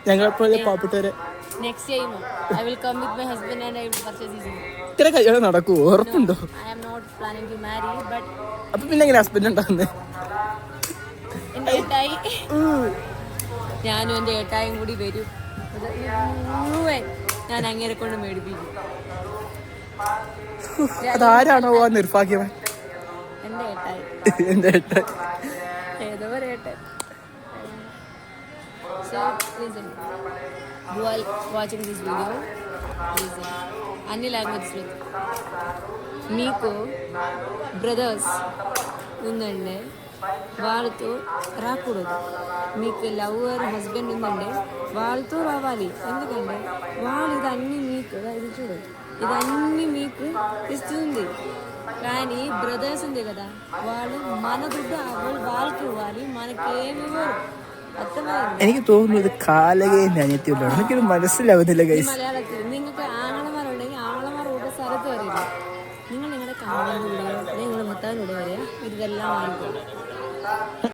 ഞങ്ങളെപ്പോലെ പാവപ്പെട്ടവരെ Next time, I will come with my husband and I will purchase his home. ഇത്ര കല്യാണം നടക്കുവോ? ഉറപ്പുണ്ടോ? I am not planning to marry, but അപ്പൊ പിന്നെ എങ്ങനെ ഹസ്ബൻഡ് ഉണ്ടാകുന്നത്? എൻ്റെ ഏട്ടായി ഞാനും എൻ്റെ ഏട്ടായും കൂടി വരും. മുഴുവൻ ഞാൻ അങ്ങേരെ കൊണ്ട് മേടിപ്പിക്കും. അതാരാണോ നിർഭാഗ്യവൻ? എൻ്റെ ഏട്ടായി. എൻ്റെ ഏട്ടായി ഏതോ ഒരു ഏട്ടൻ. So listen, while watching this video, listen. అన్ని లాంగ్వేజెస్లో మీకు బ్రదర్స్ ఉందండి, వాళ్ళతో రాకూడదు. మీకు లవర్ హస్బెండ్ ఉందండి, వాళ్ళతో రావాలి. ఎందుకంటే వాళ్ళు ఇదన్నీ మీకు, ఇది చూడు, ఇదన్నీ మీకు ఇస్తుంది. కానీ బ్రదర్స్ ఉంది కదా, వాళ్ళు మన దుడ్డు వాళ్ళకి ఇవ్వాలి, మనకేమి ఇవ్వరు. എനിക്ക് തോന്നുന്നത് കാലകയും അനിയത്തിയുള്ളൂ. എനിക്കൊരു മനസ്സിലാവുന്നില്ല ഗൈസ്. മലയാളത്തിൽ നിങ്ങൾക്ക് ആങ്ങളമാരുണ്ടെങ്കിൽ ആങ്ങളമാർ ഒരു സ്ഥലത്ത് വരില്ല. നിങ്ങൾ നിങ്ങളുടെ കാലിൻ്റെ കൂടെ നിങ്ങളുടെ ഭർത്താവിൻ്റെ കൂടെ വരിക, ഇതെല്ലാം വാങ്ങിക്കും.